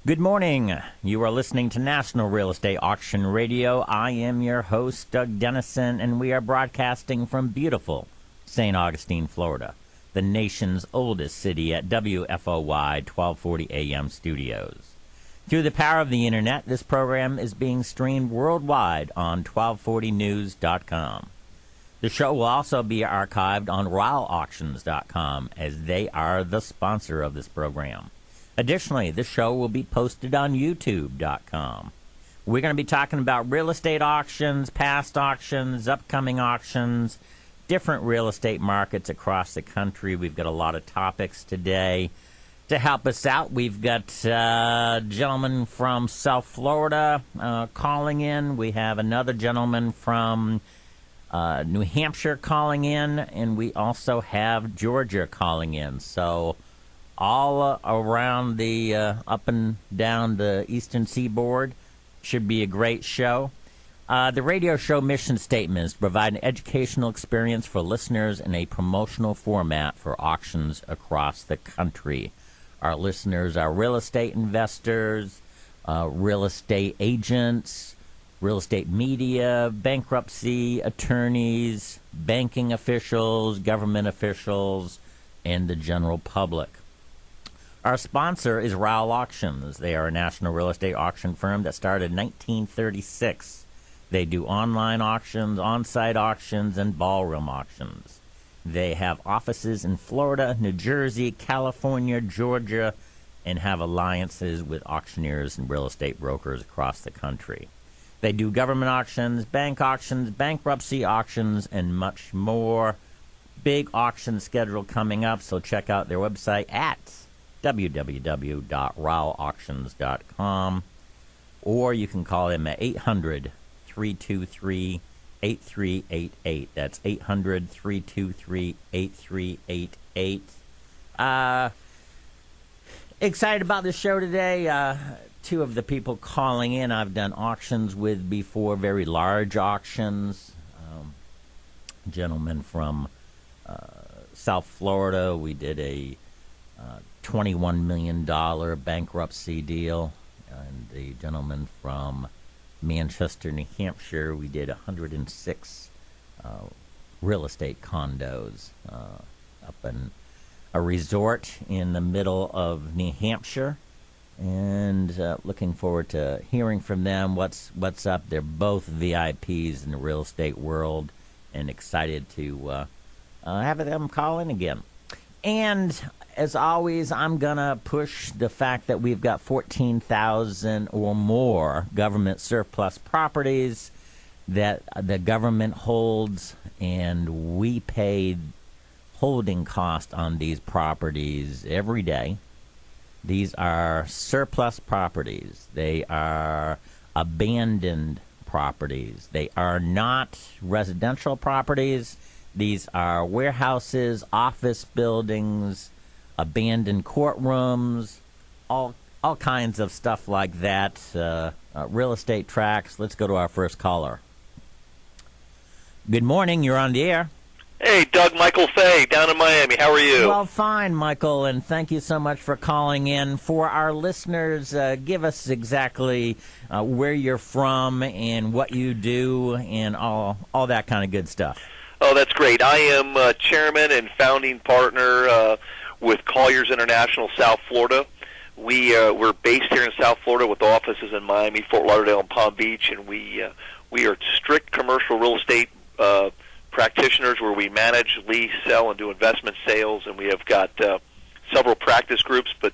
Good morning. You are listening to National Real Estate Auction Radio. I am your host, Doug Dennison, and we are broadcasting from beautiful St. Augustine, Florida, the nation's oldest city at WFOY 1240 AM studios. Through the power of the internet, this program is being streamed worldwide on 1240news.com. The show will also be archived on RowellAuctions.com, as they are the sponsor of this program. Additionally, the show will be posted on YouTube.com. We're going to be talking about real estate auctions, past auctions, upcoming auctions, different real estate markets across the country. We've got a lot of topics today. To help us out, we've got a gentleman from South Florida calling in. We have another gentleman from New Hampshire calling in, and we also have Georgia calling in. So all around the up and down the eastern seaboard. Should be a great show. The radio show mission statement is to provide an educational experience for listeners in a promotional format for auctions across the country. Our listeners are real estate investors, real estate agents, real estate media, bankruptcy attorneys, banking officials, government officials, and the general public. Our sponsor is Rowell Auctions. They are a national real estate auction firm that started in 1936. They do online auctions, on-site auctions, and ballroom auctions. They have offices in Florida, New Jersey, California, Georgia, and have alliances with auctioneers and real estate brokers across the country. They do government auctions, bankruptcy auctions, and much more. Big auction schedule coming up, so check out their website at www.rowellauctions.com, or you can call them at 800-323-8388. That's 800-323-8388. Excited about this show today. Two of the people calling in I've done auctions with before, very large auctions. A gentleman from South Florida, we did a $21 million bankruptcy deal, and the gentleman from Manchester, New Hampshire, we did 106 real estate condos up in a resort in the middle of New Hampshire, and looking forward to hearing from them what's up. They're both VIPs in the real estate world, and excited to have them call in again. And as always, I'm going to push the fact that we've got 14,000 or more government surplus properties that the government holds, and we pay holding cost on these properties every day. These are surplus properties. They are abandoned properties. They are not residential properties. These are warehouses, office buildings, abandoned courtrooms, all kinds of stuff like that, real estate tracts. Let's go to our first caller. Good morning. You're on the air. Hey, Doug, Michael Fay, down in Miami. How are you? Well, fine, Michael, and thank you so much for calling in. For our listeners, give us exactly where you're from and what you do and all that kind of good stuff. Oh, that's great. I am chairman and founding partner with Colliers International South Florida. We're based here in South Florida with offices in Miami, Fort Lauderdale, and Palm Beach, and we are strict commercial real estate practitioners where we manage, lease, sell, and do investment sales, and we have got several practice groups. But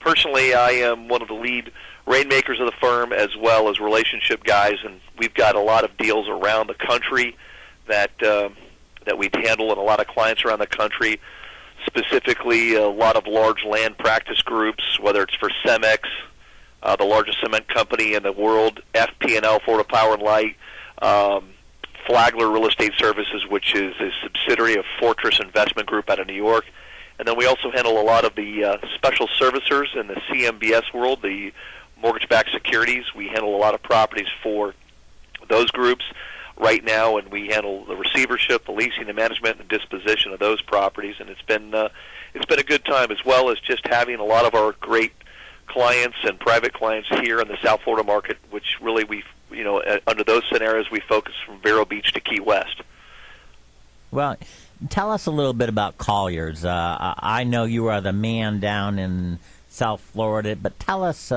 personally, I am one of the lead rainmakers of the firm as well as relationship guys, and we've got a lot of deals around the country that we handle, and a lot of clients around the country, specifically a lot of large land practice groups, whether it's for Cemex, the largest cement company in the world, FP&L, Florida Power and Light, Flagler Real Estate Services, which is a subsidiary of Fortress Investment Group out of New York. And then we also handle a lot of the special servicers in the CMBS world, the mortgage-backed securities. We handle a lot of properties for those groups right now, and we handle the receivership, the leasing, the management, and the disposition of those properties. And it's been a good time, as well as just having a lot of our great clients and private clients here in the South Florida market, which really under those scenarios we focus from Vero Beach to Key West. Well, tell us a little bit about Colliers. I know you are the man down in South Florida, but tell us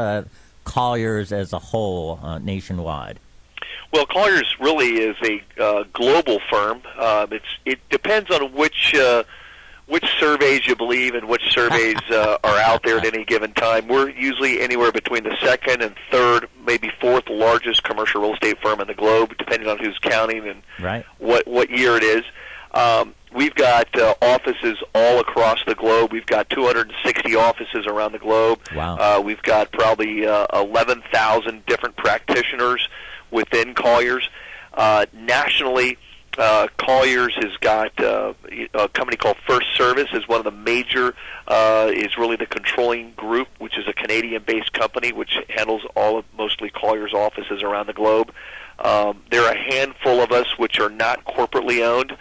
Colliers as a whole nationwide. Well, Colliers really is a global firm. It depends on which surveys you believe and which surveys are out there at any given time. We're usually anywhere between the second and third, maybe fourth largest commercial real estate firm in the globe, depending on who's counting and what year it is. We've got offices all across the globe. We've got 260 offices around the globe. Wow. We've got probably 11,000 different practitioners within Colliers. Nationally, Colliers has got a company called First Service is one of the major, is really the controlling group, which is a Canadian-based company which handles mostly Colliers offices around the globe. There are a handful of us which are not corporately owned,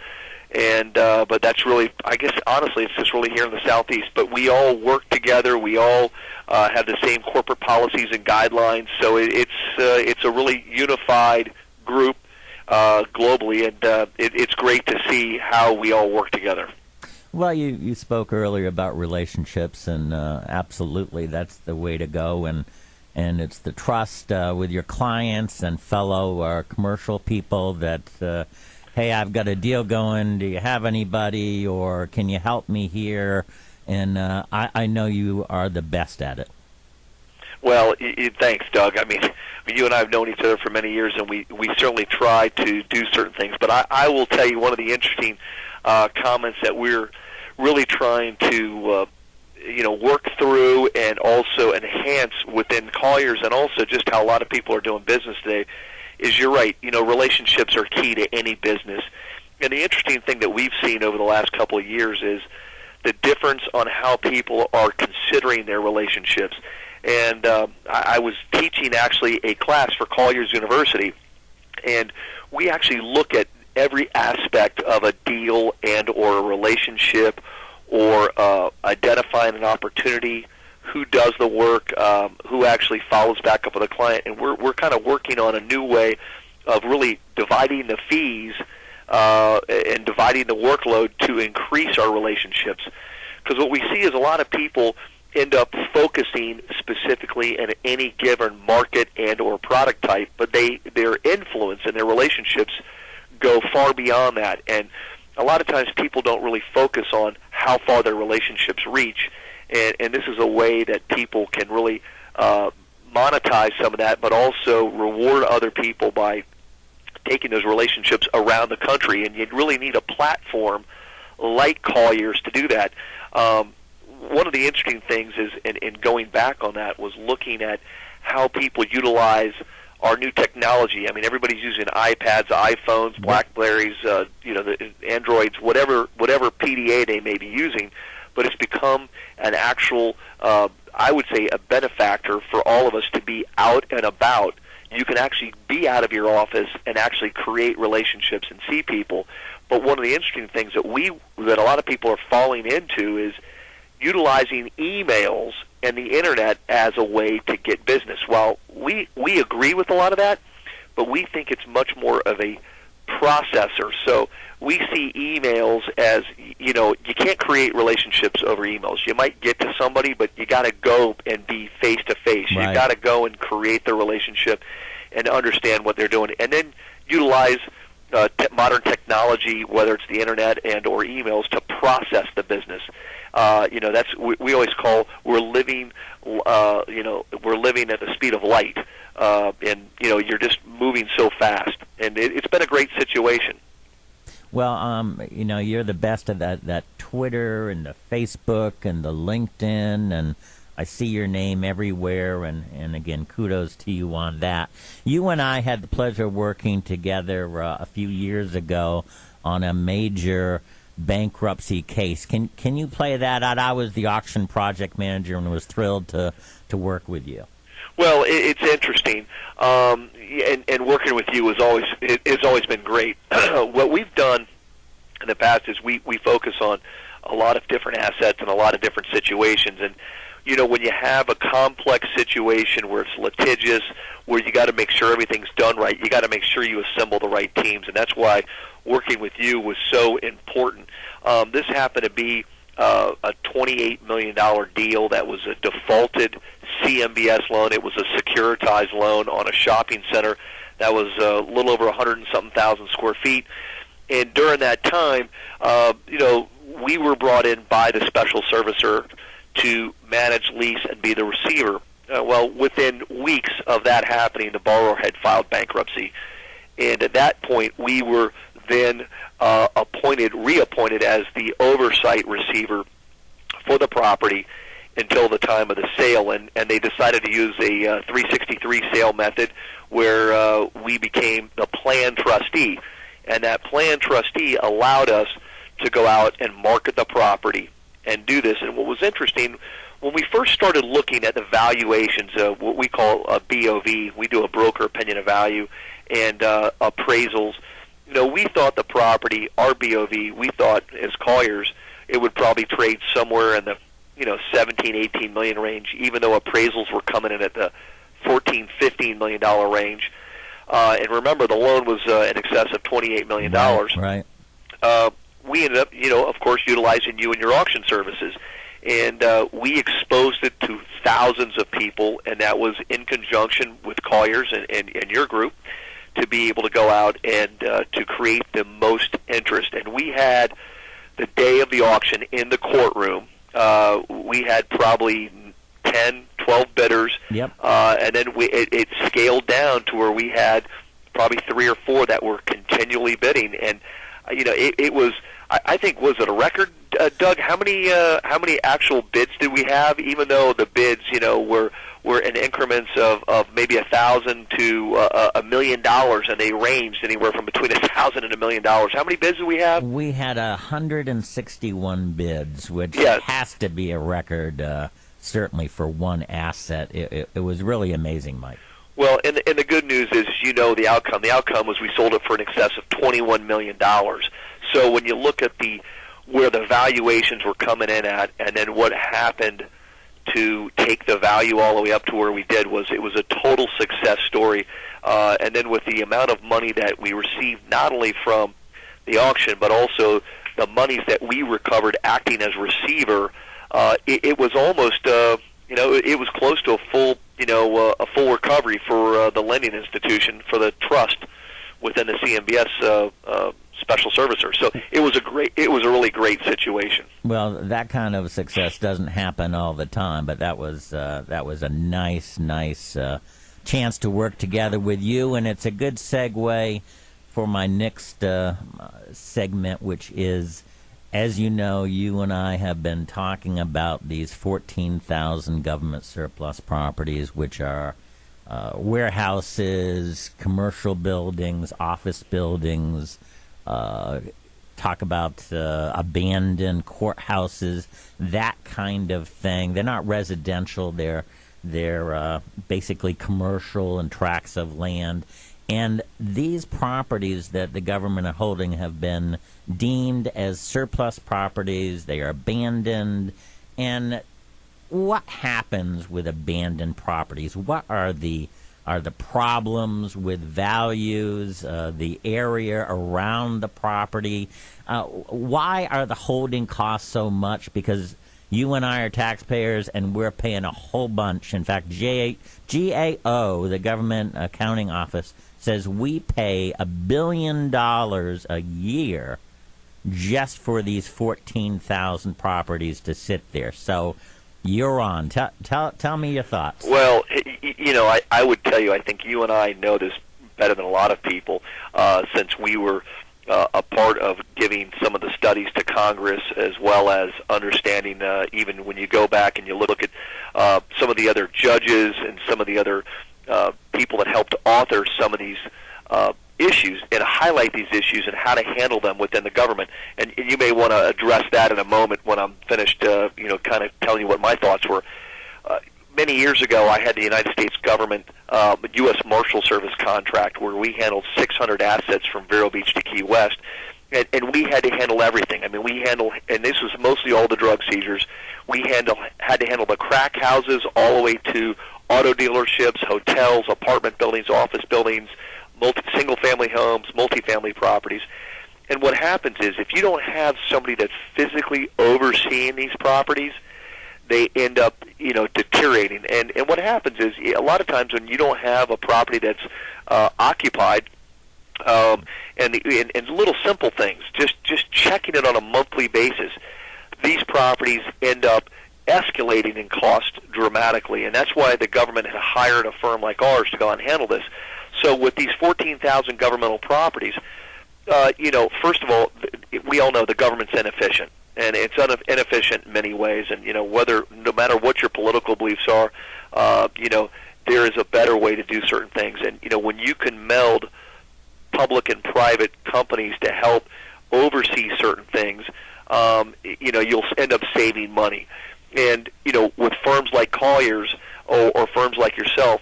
but that's really, I guess, honestly, it's just really here in the Southeast. But we all work together. We all have the same corporate policies and guidelines. So it's a really unified group globally, and it's great to see how we all work together. Well, you spoke earlier about relationships, and absolutely that's the way to go, and it's the trust with your clients and fellow commercial people that, hey, I've got a deal going, do you have anybody, or can you help me here? And I know you are the best at it. Well, thanks, Doug. I mean, you and I have known each other for many years, and we certainly try to do certain things. But I will tell you one of the interesting comments that we're really trying to work through and also enhance within Colliers, and also just how a lot of people are doing business today, is you're right. Relationships are key to any business. And the interesting thing that we've seen over the last couple of years is the difference on how people are considering their relationships. And I was teaching actually a class for Colliers University, and we actually look at every aspect of a deal and or a relationship, or identifying an opportunity, who does the work, who actually follows back up with a client. And we're kind of working on a new way of really dividing the fees and dividing the workload to increase our relationships. Because what we see is a lot of people end up focusing specifically in any given market and or product type, but their influence and their relationships go far beyond that. And a lot of times people don't really focus on how far their relationships reach, and this is a way that people can really monetize some of that, but also reward other people by taking those relationships around the country. And you really need a platform like Colliers to do that. One of the interesting things is, in going back on that, was looking at how people utilize our new technology. I mean, everybody's using iPads, iPhones, BlackBerries, the Androids, whatever PDA they may be using, but it's become an actual, I would say, a benefactor for all of us to be out and about. You can actually be out of your office and actually create relationships and see people. But one of the interesting things that a lot of people are falling into is utilizing emails and the internet as a way to get business. Well, we agree with a lot of that, but we think it's much more of a processor. So we see emails as, you can't create relationships over emails. You might get to somebody, but you got to go and be face-to-face. Right. You got to go and create the relationship and understand what they're doing, and then utilize modern technology, whether it's the internet and or emails, to process the business. That's we always call we're living at the speed of light, and you're just moving so fast, and it's been a great situation. Well, you're the best at that Twitter and the Facebook and the LinkedIn, and I see your name everywhere, and again, kudos to you on that. You and I had the pleasure of working together a few years ago on a major bankruptcy case. Can you play that out? I was the auction project manager and was thrilled to work with you. Well, it's interesting, and working with you has always been great. What we've done in the past is we focus on a lot of different assets and a lot of different situations, and when you have a complex situation where it's litigious, where you got to make sure everything's done right, you got to make sure you assemble the right teams, and that's why working with you was so important. This happened to be a $28 million deal that was a defaulted CMBS loan. It was a securitized loan on a shopping center that was a little over 100 and something thousand square feet. And during that time, we were brought in by the special servicer to manage, lease, and be the receiver. Well, within weeks of that happening, the borrower had filed bankruptcy. And at that point, we were then reappointed as the oversight receiver for the property until the time of the sale. And they decided to use a 363 sale method where we became the plan trustee. And that plan trustee allowed us to go out and market the property and do this. And what was interesting, when we first started looking at the valuations of what we call a BOV, we do a broker opinion of value, and appraisals, we thought the property, our BOV, we thought as Colliers, it would probably trade somewhere in the 17, 18 million range, even though appraisals were coming in at the $14, $15 million range. And remember, the loan was in excess of $28 million. Right. We ended up, of course, utilizing you and your auction services. And we exposed it to thousands of people, and that was in conjunction with Colliers and your group to be able to go out and to create the most interest. And we had, the day of the auction in the courtroom, we had probably 10, 12 bidders. Yep. And then it scaled down to where we had probably 3 or 4 that were continually bidding. And, it was, I think, was it a record, Doug? How many actual bids did we have? Even though the bids, were in increments of maybe $1,000 to $1 million, and they ranged anywhere from between $1,000 and $1 million. How many bids did we have? We had 161 bids, which has to be a record, certainly for one asset. It was really amazing, Mike. Well, and the good news is, the outcome. The outcome was we sold it for in excess of $21 million. So when you look at where the valuations were coming in at, and then what happened to take the value all the way up to where we did, it was a total success story. And then with the amount of money that we received, not only from the auction, but also the monies that we recovered acting as receiver, it was almost, it was close to a full recovery for the lending institution, for the trust within the CMBS special servicer. So it was a really great situation. Well, that kind of success doesn't happen all the time, but that was a nice chance to work together with you, and it's a good segue for my next segment, which is, as you know, you and I have been talking about these 14,000 government surplus properties, which are warehouses, commercial buildings, office buildings, talk about abandoned courthouses, that kind of thing. They're not residential. They're basically commercial and tracts of land. And these properties that the government are holding have been deemed as surplus properties. They are abandoned. And what happens with abandoned properties? What are the problems with values, the area around the property? Why are the holding costs so much? Because you and I are taxpayers, and we're paying a whole bunch. In fact, GAO, the Government Accounting Office, says we pay $1 billion a year just for these 14,000 properties to sit there. So you're on. Tell me your thoughts. Well, I would tell you, I think you and I know this better than a lot of people, since we were a part of giving some of the studies to Congress, as well as understanding, even when you go back and you look at some of the other judges and some of the other people that helped author some of these issues and highlight these issues and how to handle them within the government. And you may want to address that in a moment when I'm finished, kind of telling you what my thoughts were. Many years ago, I had the United States government, U.S. Marshal Service contract, where we handled 600 assets from Vero Beach to Key West. and we had to handle everything. I mean, and this was mostly all the drug seizures. We had to handle the crack houses all the way to auto dealerships, hotels, apartment buildings, office buildings, single-family homes, multifamily properties. And what happens is, if you don't have somebody that's physically overseeing these properties, they end up, deteriorating. And what happens is, a lot of times when you don't have a property that's occupied, and little simple things, just checking it on a monthly basis, these properties end up escalating in cost dramatically, and that's why the government had hired a firm like ours to go and handle this. So with these 14,000 governmental properties, first of all, we all know the government's inefficient, and it's inefficient in many ways. And no matter what your political beliefs are, there is a better way to do certain things. And when you can meld public and private companies to help oversee certain things, you'll end up saving money. And with firms like Colliers or firms like yourself,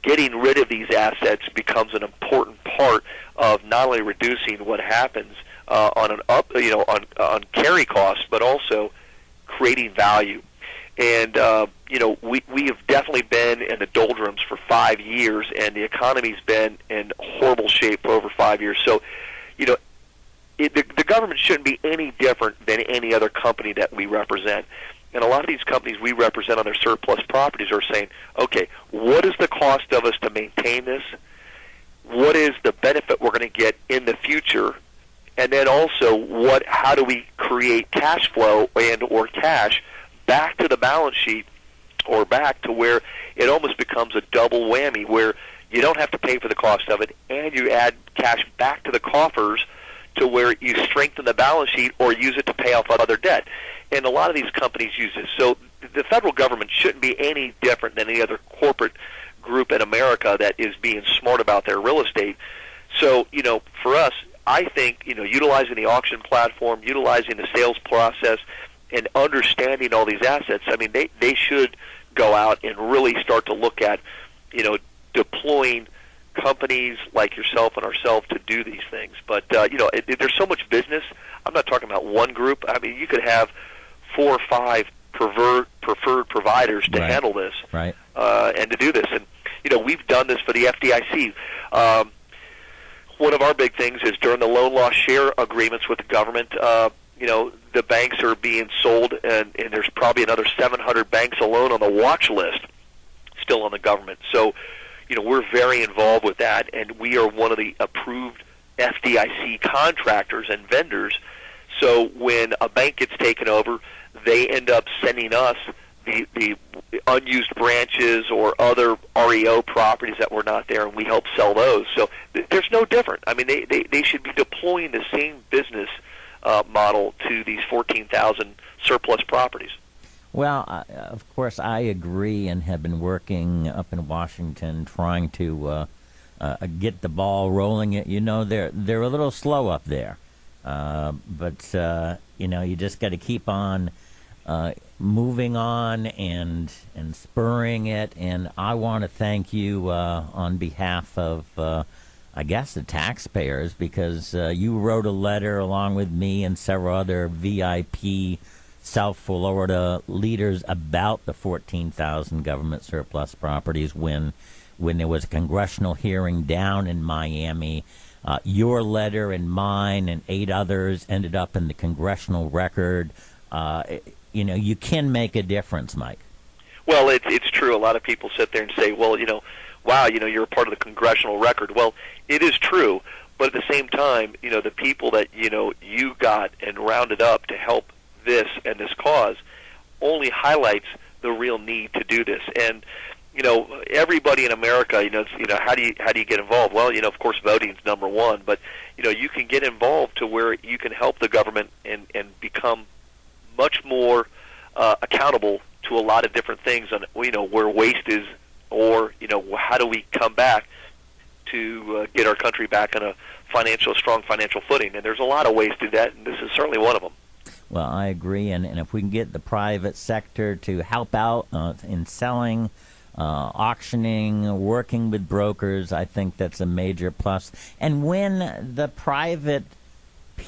getting rid of these assets becomes an important part of not only reducing what happens on carry costs, but also creating value. And we have definitely been in the doldrums for 5 years, and the economy's been in horrible shape for over 5 years. So, the government shouldn't be any different than any other company that we represent. And a lot of these companies we represent on their surplus properties are saying, okay, what is the cost of us to maintain this? What is the benefit we're going to get in the future? And then also, how do we create cash flow or cash back to the balance sheet, or back to where it almost becomes a double whammy, where you don't have to pay for the cost of it, and you add cash back to the coffers to where you strengthen the balance sheet or use it to pay off other debt. And a lot of these companies use this. So the federal government shouldn't be any different than any other corporate group in America that is being smart about their real estate. So, for us, I think, utilizing the auction platform, utilizing the sales process, and understanding all these assets, I mean, they should go out and really start to look at, deploying companies like yourself and ourselves to do these things. But, there's so much business. I'm not talking about one group. I mean, you could have 4 or 5 preferred providers to handle this, right, and to do this. And, we've done this for the FDIC. One of our big things is during the loan loss share agreements with the government, the banks are being sold, and there's probably another 700 banks alone on the watch list still on the government. So, we're very involved with that, and we are one of the approved FDIC contractors and vendors. So when a bank gets taken over, they end up sending us the unused branches or other REO properties that were not there, and we help sell those. So there's no different. I mean, they should be deploying the same business model to these 14,000 surplus properties. Well, of course, I agree, and have been working up in Washington trying to get the ball rolling. They're a little slow up there, but you just got to keep on moving on and spurring it. And I want to thank you on behalf of, I guess, the taxpayers, because you wrote a letter along with me and several other VIP South Florida leaders about the 14,000 government surplus properties when there was a congressional hearing down in Miami. Your letter and mine and 8 others ended up in the congressional record. You can make a difference, Mike. Well, it's true. A lot of people sit there and say, well, wow, you're a part of the congressional record. Well, it is true, but at the same time, the people that, you got and rounded up to help this and this cause only highlights the real need to do this. And everybody in America, how do you get involved? Well, of course, voting is number one, but you can get involved to where you can help the government and become much more accountable to a lot of different things on where waste is, or how do we come back to get our country back on a strong financial footing. And there's a lot of ways to do that, and this is certainly one of them. Well, I agree, and if we can get the private sector to help out in selling, auctioning, working with brokers, I think that's a major plus. And when the private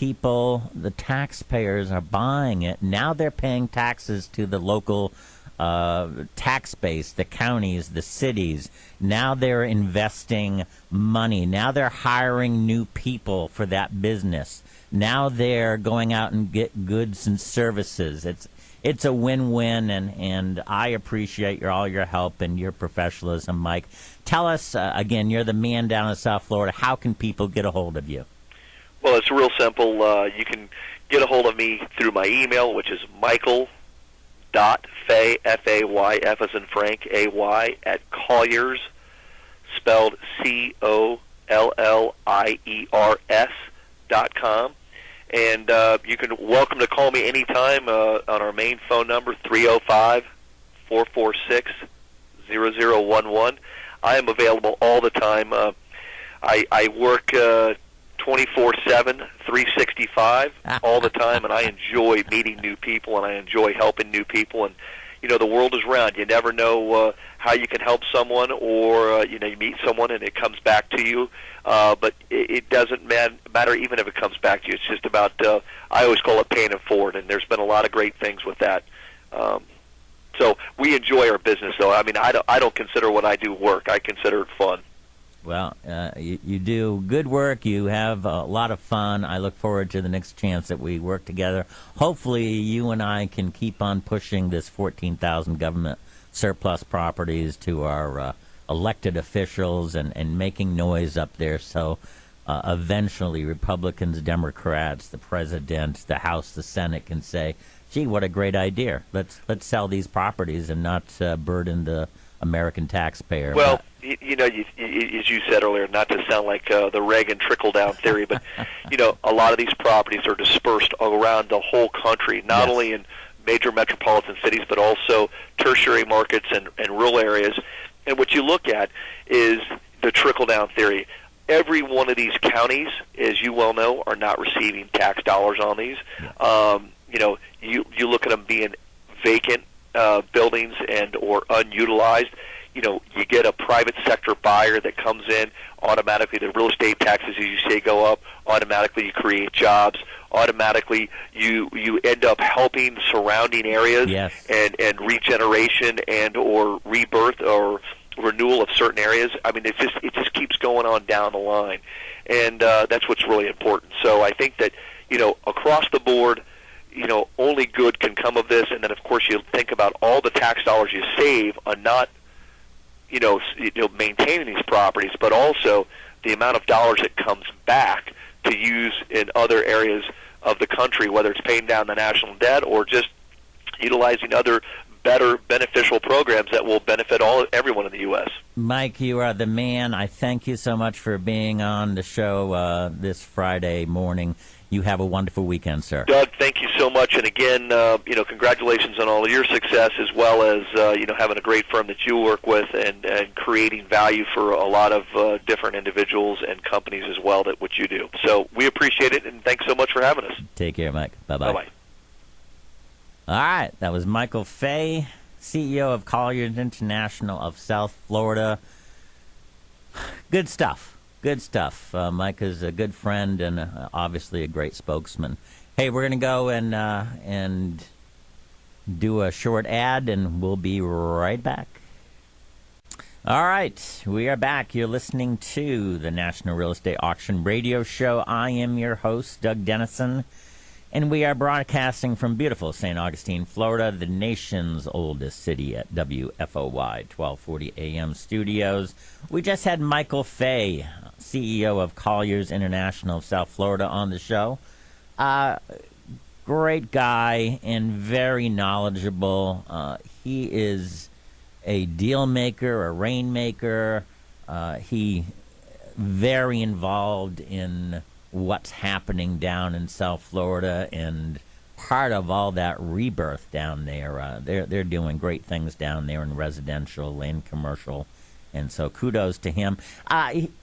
people, the taxpayers, are buying it. Now they're paying taxes to the local tax base, the counties, the cities. Now they're investing money. Now they're hiring new people for that business. Now they're going out and get goods and services. It's a win-win, and I appreciate all your help and your professionalism, Mike. Tell us, again, you're the man down in South Florida. How can people get a hold of you? Well, it's real simple. You can get a hold of me through my email, which is michael.fay, F-A-Y, F as in Frank, A-Y, at Colliers, spelled COLLIERS.com. And you can welcome to call me anytime on our main phone number, 305-446-0011. I am available all the time. I work 24/7, 365 all the time, and I enjoy meeting new people, and I enjoy helping new people. And, you know, the world is round. You never know how you can help someone, or, you meet someone and it comes back to you. But it doesn't matter even if it comes back to you. It's just about, I always call it paying it forward, and there's been a lot of great things with that. So we enjoy our business, though. I mean, I don't consider what I do work. I consider it fun. Well, you do good work. You have a lot of fun. I look forward to the next chance that we work together. Hopefully, you and I can keep on pushing this 14,000 government surplus properties to our elected officials and making noise up there, so eventually Republicans, Democrats, the president, the House, the Senate can say, gee, what a great idea. Let's sell these properties and not burden the American taxpayer. Well, as you said earlier, not to sound like the Reagan trickle-down theory, but, a lot of these properties are dispersed around the whole country, not only in major metropolitan cities, but also tertiary markets and rural areas. And what you look at is the trickle-down theory. Every one of these counties, as you well know, are not receiving tax dollars on these. You look at them being vacant buildings and or unutilized. You get a private sector buyer that comes in, automatically the real estate taxes, as you say, go up. Automatically you create jobs. Automatically you end up helping surrounding areas and regeneration and or rebirth or renewal of certain areas. I mean, it just keeps going on down the line, and that's what's really important. So I think that across the board, only good can come of this. And then of course you think about all the tax dollars you save on not maintaining these properties, but also the amount of dollars that comes back to use in other areas of the country, whether it's paying down the national debt or just utilizing other better beneficial programs that will benefit everyone in the U.S. Mike, you are the man. I thank you so much for being on the show this Friday morning. You have a wonderful weekend, sir. Doug, thank you so much. And again, congratulations on all of your success, as well as, having a great firm that you work with and creating value for a lot of different individuals and companies as well, that what you do. So we appreciate it, and thanks so much for having us. Take care, Mike. Bye-bye. Bye-bye. All right, that was Michael Fay, CEO of Colliers International of South Florida. Good stuff. Good stuff. Mike is a good friend and obviously a great spokesman. Hey, we're going to go and do a short ad, and we'll be right back. All right, we are back. You're listening to the National Real Estate Auction Radio Show. I am your host, Doug Dennison, and we are broadcasting from beautiful St. Augustine, Florida, the nation's oldest city, at WFOY 1240 AM studios. We just had Michael Fay, CEO of Colliers International of South Florida, on the show. Great guy and very knowledgeable. He is a deal maker, a rainmaker. He very involved in what's happening down in South Florida, and part of all that rebirth down there. They're doing great things down there in residential and commercial, and so kudos to him.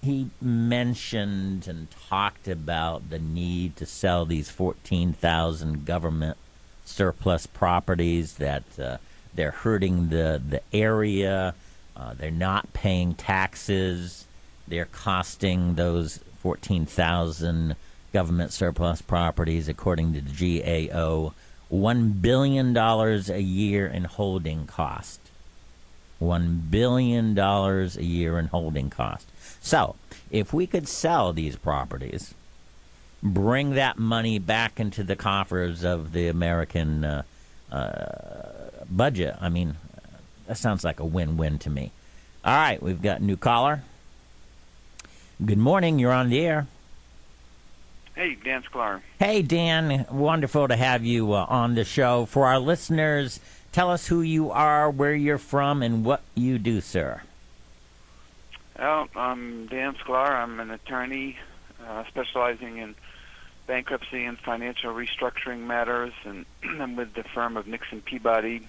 He mentioned and talked about the need to sell these 14,000 government surplus properties, that they're hurting the area. They're not paying taxes. They're costing those 14,000 government surplus properties, according to the GAO. $1 billion a year in holding cost. $1 billion a year in holding cost. So, if we could sell these properties, bring that money back into the coffers of the American budget, I mean, that sounds like a win-win to me. All right, we've got a new caller. Good morning, you're on the air. Hey, Dan Sklar. Hey, Dan. Wonderful to have you on the show. For our listeners, tell us who you are, where you're from, and what you do, sir. Well, I'm Dan Sklar. I'm an attorney specializing in bankruptcy and financial restructuring matters, and I'm with the firm of Nixon Peabody.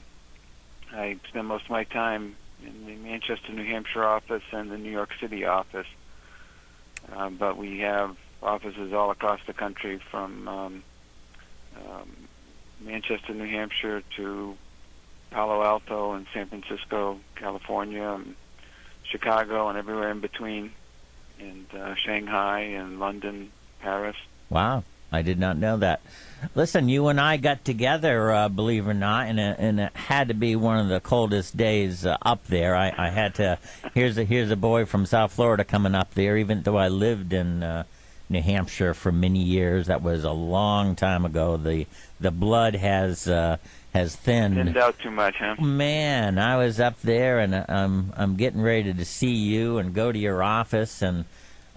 I spend most of my time in the Manchester, New Hampshire office and the New York City office. But we have offices all across the country, from Manchester, New Hampshire to Palo Alto and San Francisco, California, and Chicago, and everywhere in between, and Shanghai and London, Paris. Wow, I did not know that. Listen, you and I got together, believe it or not, and it had to be one of the coldest days up there. I had to. Here's a boy from South Florida coming up there, even though I lived in New Hampshire for many years. That was a long time ago. The blood has thinned out too much, huh? Man, I was up there, and I'm getting ready to see you and go to your office, and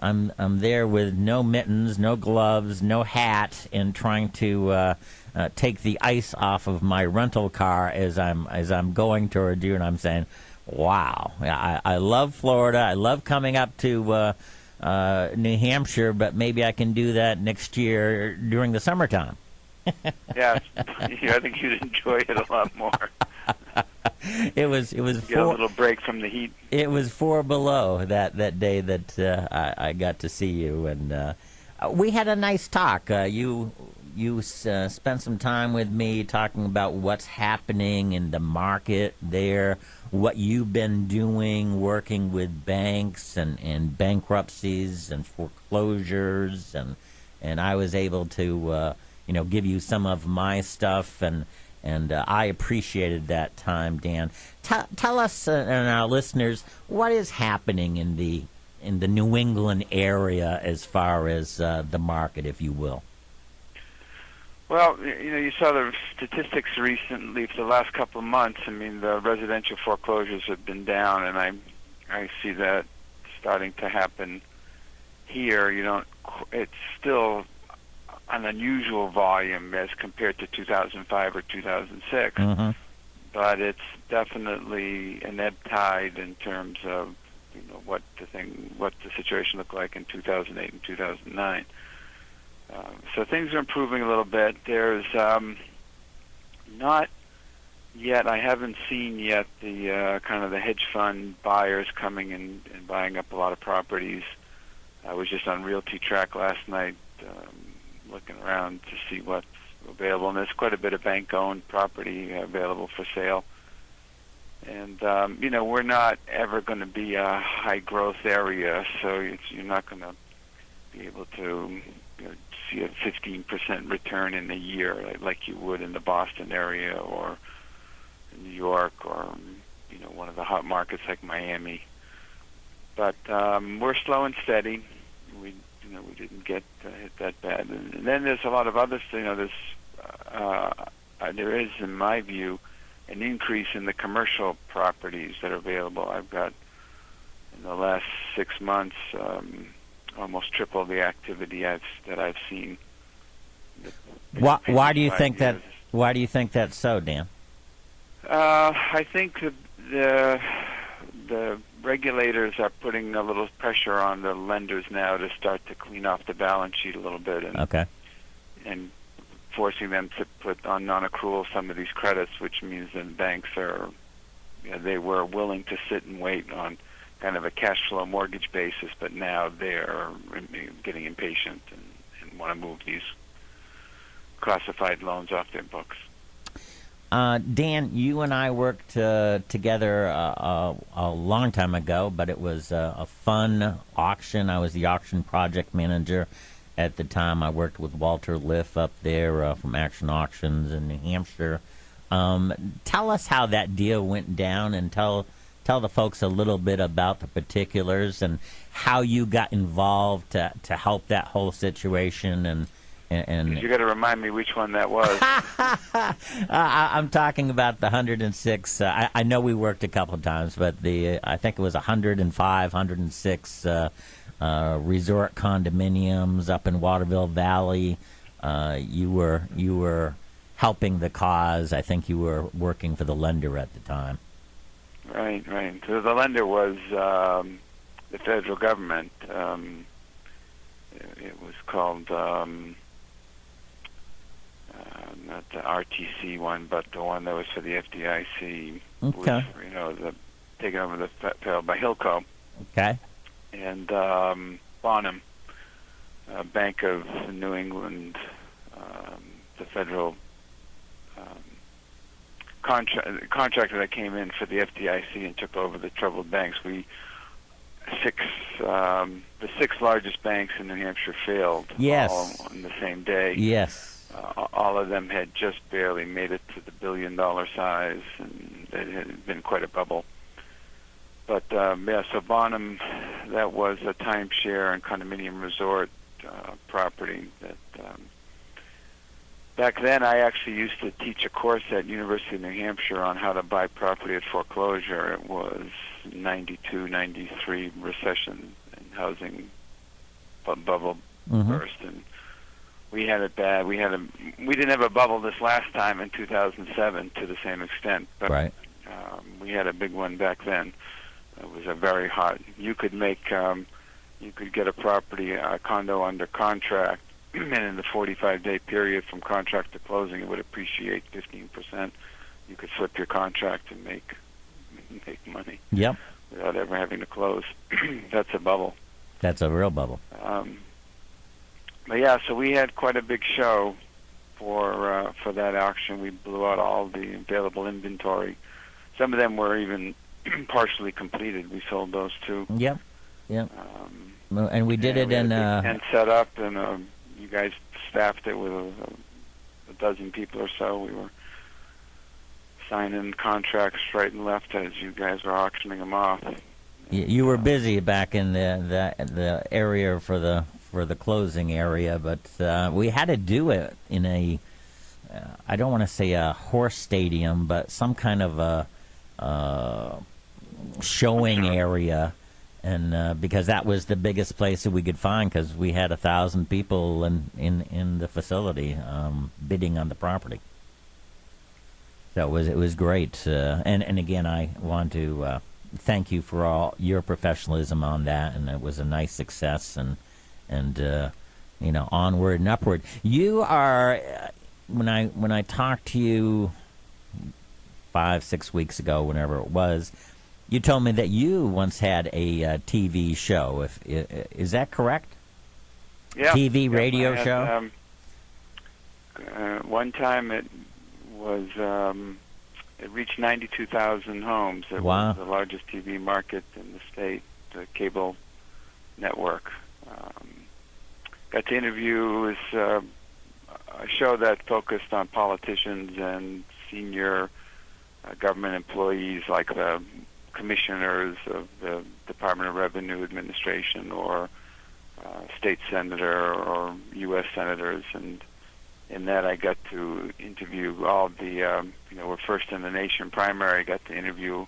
I'm there with no mittens, no gloves, no hat, and trying to take the ice off of my rental car as I'm going toward you, and I'm saying, wow, I love Florida. I love coming up to New Hampshire, but maybe I can do that next year during the summertime. Yeah, I think you'd enjoy it a lot more. It was Get a little break from the heat. It was 4 below that day that I got to see you, and we had a nice talk. You spent some time with me talking about what's happening in the market there, what you've been doing, working with banks and bankruptcies and foreclosures, and I was able to give you some of my stuff, and I appreciated that time, Dan. Tell us and our listeners what is happening in the New England area as far as the market, if you will. Well, you saw the statistics recently for the last couple of months. I mean, the residential foreclosures have been down, and I see that starting to happen here. It's still an unusual volume as compared to 2005 or 2006, but it's definitely an ebb tide in terms of what the situation looked like in 2008 and 2009. So things are improving a little bit. There's not yet. I haven't seen yet the kind of the hedge fund buyers coming in and buying up a lot of properties. I was just on Realty Track last night, looking around to see what's available, and there's quite a bit of bank-owned property available for sale. And we're not ever going to be a high-growth area, so you're not going to be able to see a 15% return in a year like you would in the Boston area or in New York or one of the hot markets like Miami. But we're slow and steady. We didn't get hit that bad. And then there's a lot of other things. There is, in my view, an increase in the commercial properties that are available. I've got, in the last 6 months, almost triple the activity that I've seen. Why do you think that? Why do you think that's so, Dan? I think the regulators are putting a little pressure on the lenders now to start to clean off the balance sheet a little bit, and forcing them to put on non-accrual some of these credits, which means that banks they were willing to sit and wait on kind of a cash flow mortgage basis, but now they're getting impatient and want to move these classified loans off their books. Dan, you and I worked together a long time ago, but it was a fun auction. I was the auction project manager, at the time. I worked with Walter Liff up there from Action Auctions in New Hampshire. Tell us how that deal went down, and tell the folks a little bit about the particulars and how you got involved to help that whole situation. And you got to remind me which one that was. I'm talking about the 106. I know we worked a couple of times, but I think it was 105, 106 resort condominiums up in Waterville Valley. You were helping the cause. I think you were working for the lender at the time. Right. So the lender was the federal government. It was called not the RTC one, but the one that was for the FDIC. Okay. Was, taken over the federal by Hilco. Okay. And Bonham, Bank of New England, the federal contractor that came in for the FDIC and took over the troubled banks. The six largest banks in New Hampshire failed. Yes. All on the same day. Yes. All of them had just barely made it to the billion-dollar size, and it had been quite a bubble. But so Bonham, that was a timeshare and condominium resort property that. Back then, I actually used to teach a course at University of New Hampshire on how to buy property at foreclosure. It was 92, 93 recession and housing bubble burst, and we had it bad. We didn't have a bubble this last time in 2007 to the same extent, but right. We had a big one back then. It was a very hot. You could get a property, a condo under contract. And in the 45-day period from contract to closing, it would appreciate 15%. You could flip your contract and make money. Yep. Without ever having to close. That's a bubble. That's a real bubble. But yeah, so we had quite a big show for that auction. We blew out all the available inventory. Some of them were even partially completed. We sold those too. Yep. And we did it we in had a big tent set up, and you guys staffed it with a dozen people or so. We were signing contracts right and left as you guys were auctioning them off. You were busy back in the area for the closing area, but we had to do it in a I don't want to say a horse stadium, but some kind of a showing area. And because that was the biggest place that we could find, because we had 1,000 people in the facility bidding on the property. So it was great. And again, I want to thank you for all your professionalism on that, and it was a nice success. And onward and upward. You are when I talked to you 5-6 weeks ago, whenever it was. You told me that you once had a TV show. Is that correct? Yeah. TV, radio show? One time it was, it reached 92,000 homes. It Wow. was the largest TV market in the state, the cable network. Got to interview, it was a show that focused on politicians and senior government employees like the commissioners of the Department of Revenue Administration or state senator or U.S. senators, and in that I got to interview all the, we're first in the nation primary. I got to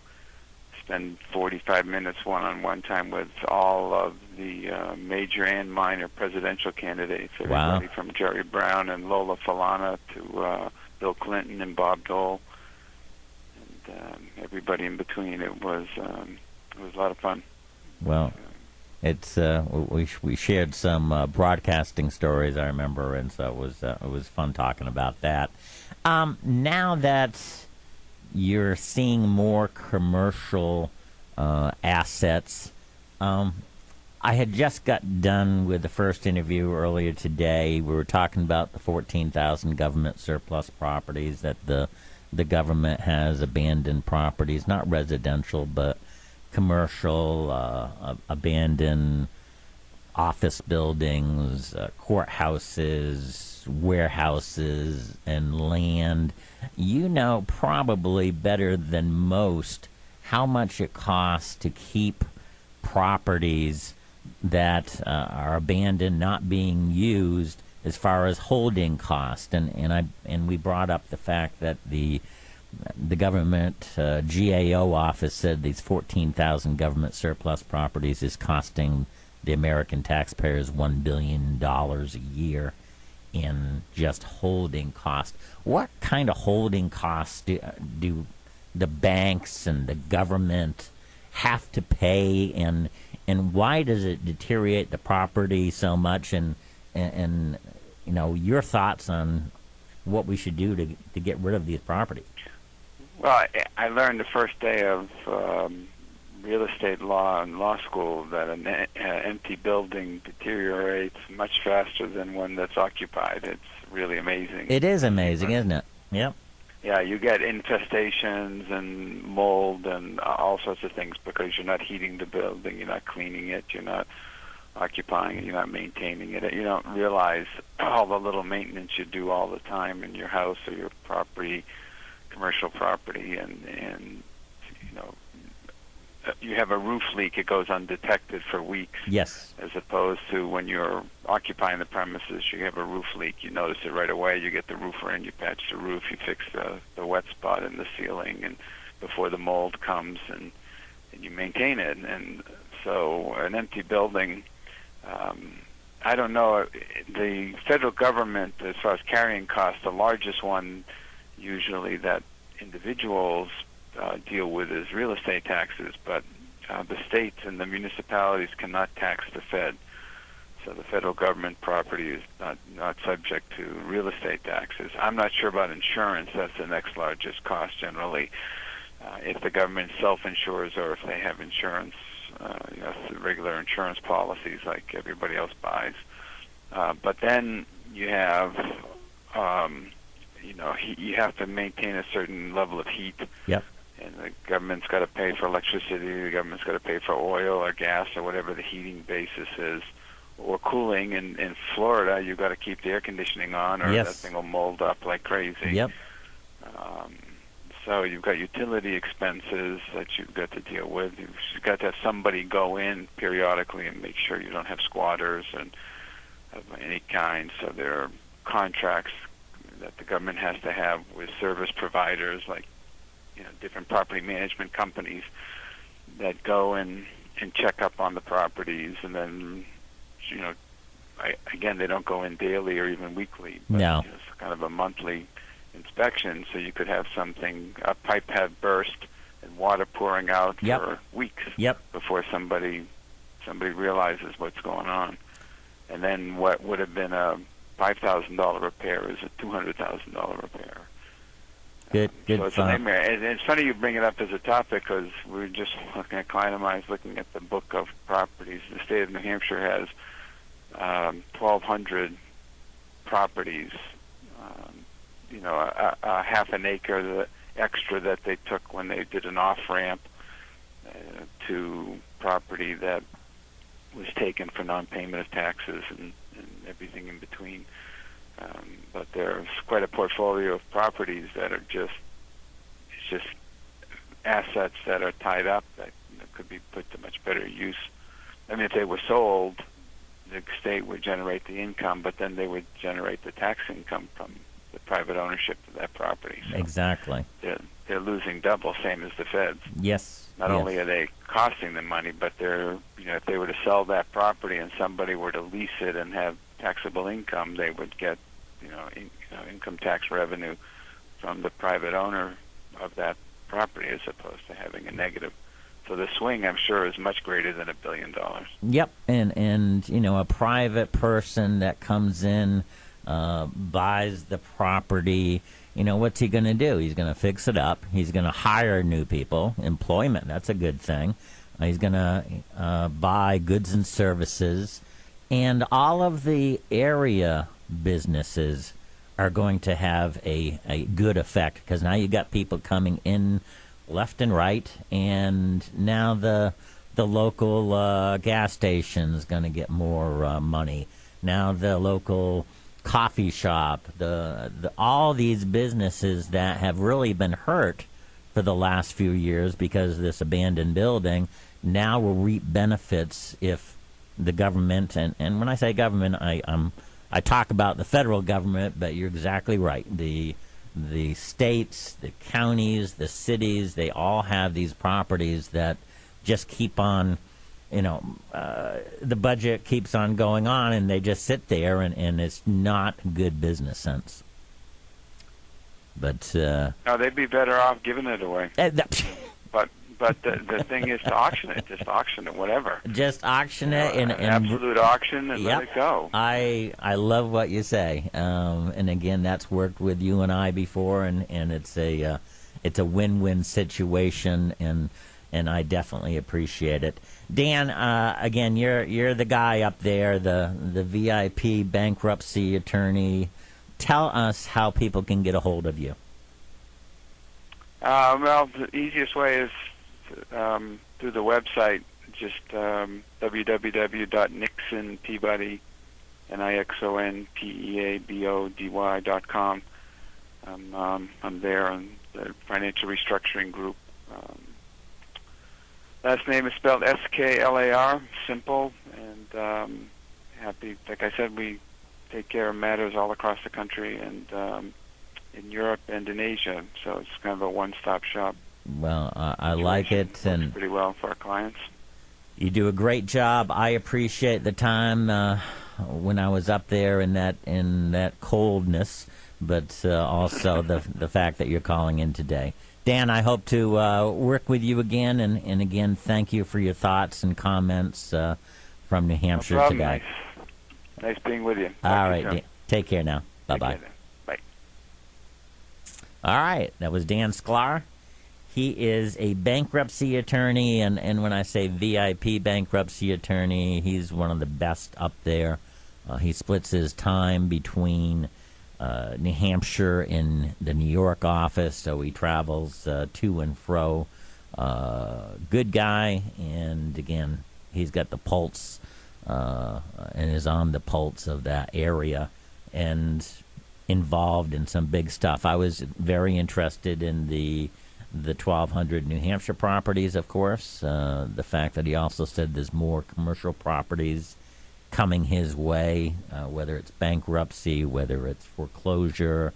spend 45 minutes one-on-one time with all of the major and minor presidential candidates, everybody from Jerry Brown and Lola Falana to Bill Clinton and Bob Dole. Everybody in between. It was a lot of fun. Well, it's we shared some broadcasting stories, I remember, and so it was fun talking about that. Now that you're seeing more commercial assets, I had just got done with the first interview earlier today. We were talking about the 14,000 government surplus properties that the government has, abandoned properties, not residential, but commercial, abandoned office buildings, courthouses, warehouses, and land. You know probably better than most how much it costs to keep properties that are abandoned, not being used, as far as holding cost. And we brought up the fact that the government GAO office said these 14,000 government surplus properties is costing the American taxpayers $1 billion a year in just holding cost. What kind of holding costs do the banks and the government have to pay, and why does it deteriorate the property so much? And you know, your thoughts on what we should do to get rid of these properties. Well, I learned the first day of real estate law in law school that an empty building deteriorates much faster than one that's occupied. It's really amazing. It is amazing, isn't it? Yep. Yeah, you get infestations and mold and all sorts of things because you're not heating the building, you're not cleaning it, you're not occupying it, you're not maintaining it. You don't realize all the little maintenance you do all the time in your house or your property, commercial property, and you know, you have a roof leak, it goes undetected for weeks. Yes. As opposed to when you're occupying the premises, you have a roof leak, you notice it right away, you get the roofer in, you patch the roof, you fix the wet spot in the ceiling, and before the mold comes, and you maintain it. And so an empty building, I don't know, the federal government, as far as carrying costs, the largest one usually that individuals deal with is real estate taxes, but the states and the municipalities cannot tax the Fed. So the federal government property is not subject to real estate taxes. I'm not sure about insurance. That's the next largest cost generally. If the government self-insures or if they have insurance, regular insurance policies like everybody else buys. But then you have, you have to maintain a certain level of heat. Yep. And the government's got to pay for electricity, the government's got to pay for oil or gas or whatever the heating basis is, or cooling. In Florida, you've got to keep the air conditioning on or Yes. that thing will mold up like crazy. Yep. So you've got utility expenses that you've got to deal with. You've got to have somebody go in periodically and make sure you don't have squatters and of any kind. So there are contracts that the government has to have with service providers like different property management companies that go and check up on the properties, and then again they don't go in daily or even weekly, but No. It's kind of a monthly inspection. So you could have a pipe have burst and water pouring out Yep. for weeks Yep. before somebody realizes what's going on, and then what would have been a $5,000 repair is a $200,000 repair. Good So it's a thought. nightmare. And it's funny you bring it up as a topic because we were just looking at client of mine's looking at the book of properties. The state of New Hampshire has 1,200 properties. A half an acre extra that they took when they did an off ramp to property that was taken for non-payment of taxes and everything in between. But there's quite a portfolio of properties that are just assets that are tied up that could be put to much better use. I mean, if they were sold, the state would generate the income, but then they would generate the tax income from the private ownership of that property. So Exactly. they're losing double, same as the feds. Yes. Not yes. only are they costing them money, but they're if they were to sell that property and somebody were to lease it and have taxable income, they would get income tax revenue from the private owner of that property as opposed to having a negative. So the swing, I'm sure, is much greater than $1 billion. Yep, and a private person that comes in, buys the property. What's he going to do? He's going to fix it up. He's going to hire new people. Employment, that's a good thing. He's going to buy goods and services, and all of the area businesses are going to have a good effect because now you got people coming in left and right, and now the the local gas station is going to get more money. Now the local coffee shop, all these businesses that have really been hurt for the last few years because of this abandoned building now will reap benefits if the government, and when I say government, I talk about the federal government, but you're exactly right. The states, the counties, the cities, they all have these properties that just keep on, the budget keeps on going on, and they just sit there, and it's not good business sense. But no, they'd be better off giving it away. But the thing is to auction it. Just auction it, whatever. Just auction it, and absolute auction, and yep, let it go. I love what you say, and again, that's worked with you and I before, and it's a win-win situation, and I definitely appreciate it. Dan, again, you're the guy up there, the VIP bankruptcy attorney. Tell us how people can get a hold of you. Well, the easiest way is through the website, just www.nixonpeabody, NIXONPEABODY.com. I'm there on the financial restructuring group. Last name is spelled Sklar, simple, and happy. Like I said, we take care of matters all across the country and in Europe and in Asia, so it's kind of a one-stop shop. Well, I like it, works and pretty well for our clients. You do a great job. I appreciate the time when I was up there in that coldness, but also the fact that you're calling in today. Dan, I hope to work with you again, and again, thank you for your thoughts and comments from New Hampshire No today. Nice being with you. All right, Dan, take care now. Bye-bye. Bye. All right, that was Dan Sklar. He is a bankruptcy attorney, and when I say VIP bankruptcy attorney, he's one of the best up there. He splits his time between New Hampshire and the New York office, so he travels to and fro. Good guy, and again, he's got the pulse and is on the pulse of that area and involved in some big stuff. I was very interested in the 1,200 New Hampshire properties, of course. The fact that he also said there's more commercial properties coming his way, whether it's bankruptcy, whether it's foreclosure,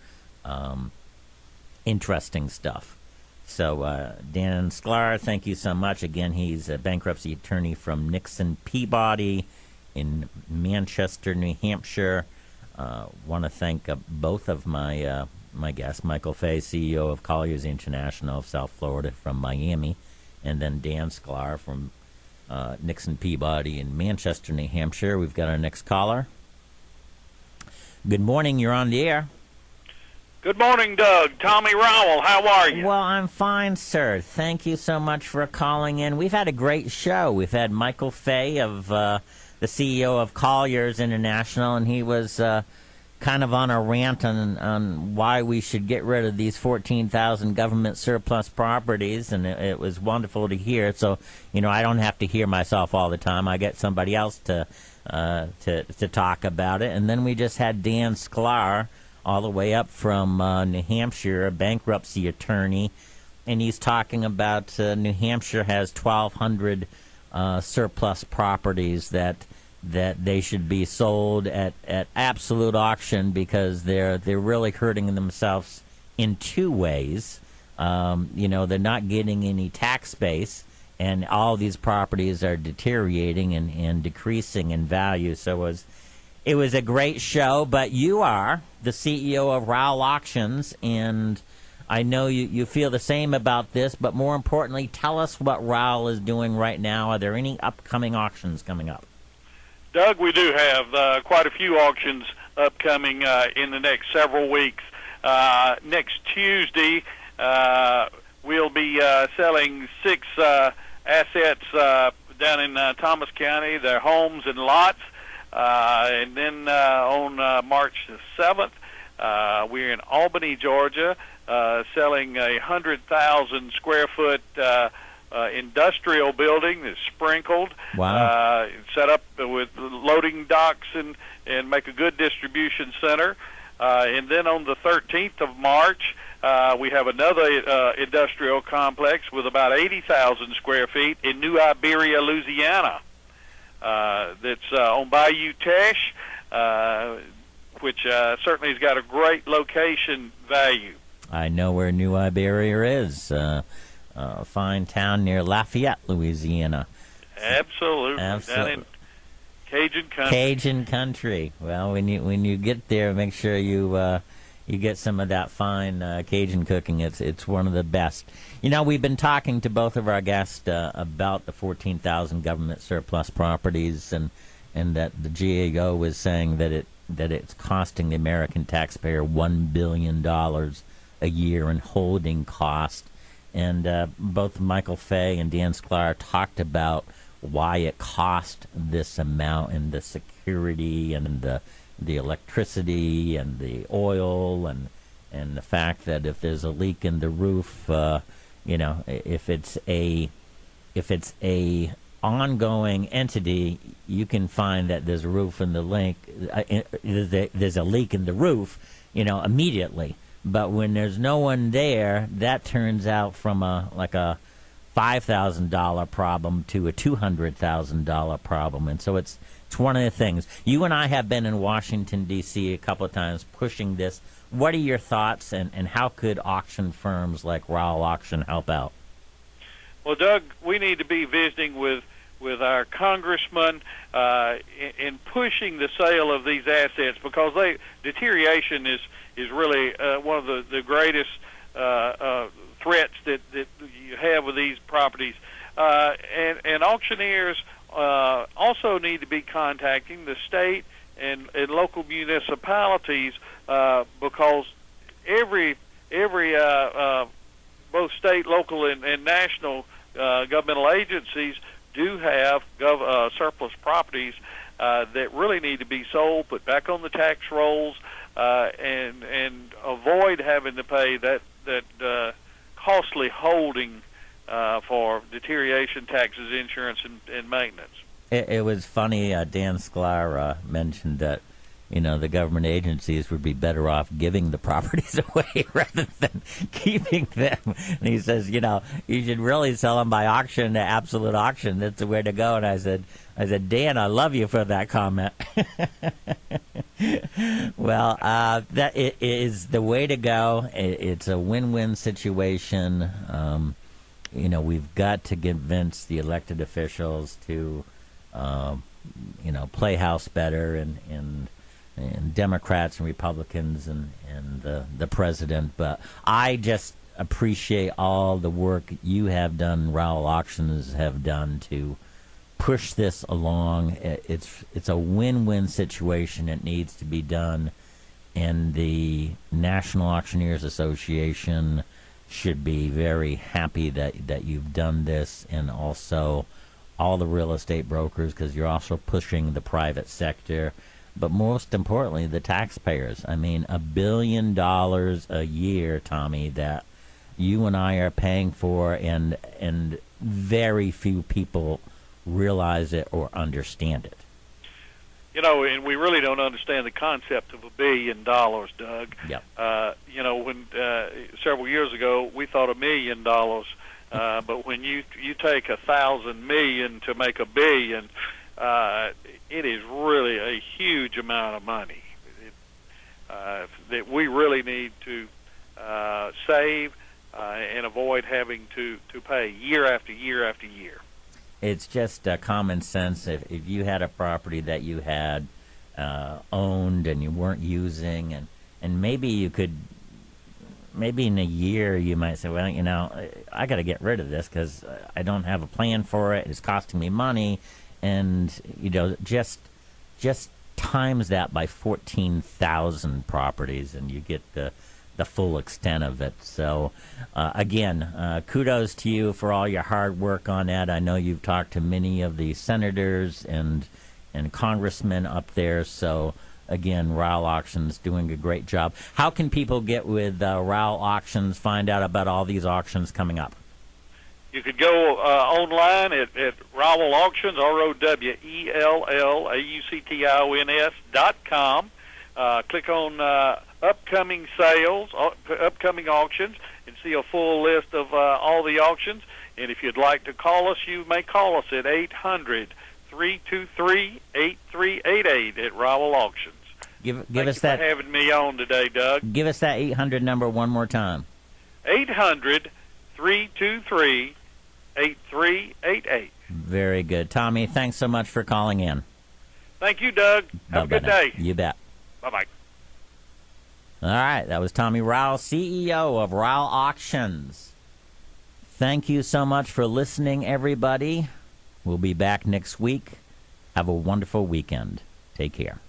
interesting stuff. So Dan Sklar, thank you so much. Again, he's a bankruptcy attorney from Nixon Peabody in Manchester, New Hampshire. Want to thank both of my guests, Michael Fay, CEO of Colliers International of South Florida from Miami, and then Dan Sklar from Nixon Peabody in Manchester, New Hampshire. We've got our next caller. Good morning. You're on the air. Good morning, Doug. Tommy Rowell. How are you? Well, I'm fine, sir. Thank you so much for calling in. We've had a great show. We've had Michael Fay of the CEO of Colliers International, and he was kind of on a rant on why we should get rid of these 14,000 government surplus properties, and it was wonderful to hear. So, I don't have to hear myself all the time. I get somebody else to talk about it. And then we just had Dan Sklar, all the way up from New Hampshire, a bankruptcy attorney, and he's talking about New Hampshire has 1,200 surplus properties that they should be sold at absolute auction because they're really hurting themselves in two ways. They're not getting any tax base, and all these properties are deteriorating and decreasing in value. So it was a great show, but you are the CEO of Rowell Auctions, and I know you feel the same about this, but more importantly, tell us what Rowell is doing right now. Are there any upcoming auctions coming up? Doug, we do have quite a few auctions upcoming in the next several weeks. Next Tuesday, we'll be selling 6 assets down in Thomas County. They're homes and lots. And then on March the 7th, we're in Albany, Georgia, selling a 100,000 square foot industrial building that's sprinkled, Wow. set up with loading docks and make a good distribution center. And then on the 13th of March, we have another industrial complex with about 80,000 square feet in New Iberia, Louisiana. That's on Bayou Teche, which certainly has got a great location value. I know where New Iberia is. A fine town near Lafayette, Louisiana. Absolutely. Down in Cajun country. Cajun country. Well, when you get there, make sure you get some of that fine Cajun cooking. It's one of the best. You know, we've been talking to both of our guests about the 14,000 government surplus properties, and that the GAO was saying that it's costing the American taxpayer $1 billion a year in holding cost. And both Michael Fay and Dan Sklar talked about why it cost this amount, and the security and the electricity and the oil and the fact that if there's a leak in the roof, if it's a ongoing entity, you can find that there's a roof in the link. There's a leak in the roof, immediately. But when there's no one there, that turns out from a $5,000 problem to a $200,000 problem. And so it's one of the things. You and I have been in Washington, D.C. a couple of times pushing this. What are your thoughts, and how could auction firms like Rowell Auction help out? Well, Doug, we need to be visiting with our congressman in pushing the sale of these assets, because deterioration is really one of the greatest threats that you have with these properties. And auctioneers also need to be contacting the state and local municipalities, because every both state, local, and national governmental agencies do have surplus properties that really need to be sold, put back on the tax rolls, and avoid having to pay that costly holding for deterioration taxes, insurance, and maintenance. It was funny. Dan Sklar mentioned that the government agencies would be better off giving the properties away rather than keeping them. And he says, you should really sell them by auction, to absolute auction. That's the way to go. And I said, Dan, I love you for that comment. Well, that it is the way to go. It's a win-win situation. We've got to convince the elected officials to, play house better, and Democrats and Republicans and the president. But I just appreciate all the work you have done, Rowell Auctions have done, to push this along. It's a win-win situation. It needs to be done, and the National Auctioneers Association should be very happy that you've done this, and also all the real estate brokers, because you're also pushing the private sector. But most importantly, the taxpayers. I mean, $1 billion a year, Tommy, that you and I are paying for, and very few people realize it or understand it. And we really don't understand the concept of $1 billion, Doug. Yep. When several years ago we thought $1 million, but when you take 1,000 million to make $1 billion, it is really a huge amount of money that we really need to save and avoid having to pay year after year after year. It's just common sense. If you had a property that you had owned and you weren't using, and maybe you could, maybe in a year you might say, well, I got to get rid of this because I don't have a plan for it. It's costing me money. And, just times that by 14,000 properties, and you get the full extent of it. So, again, kudos to you for all your hard work on that. I know you've talked to many of the senators and congressmen up there. So, again, Rowell Auctions doing a great job. How can people get with Rowell Auctions, find out about all these auctions coming up? You could go online at Rowell Auctions, ROWELLAUCTIONS.com. Click on upcoming sales, upcoming auctions, and see a full list of all the auctions. And if you'd like to call us, you may call us at 800-323-8388 at Rowell Auctions. Give Thank us you that. for having me on today, Doug. Give us that 800 number one more time. 800-323-8388. Very good. Tommy, thanks so much for calling in. Thank you, Doug. Have a good day. You bet. Bye-bye. All right, that was Tommy Rowell, CEO of Rowell Auctions. Thank you so much for listening, everybody. We'll be back next week. Have a wonderful weekend. Take care.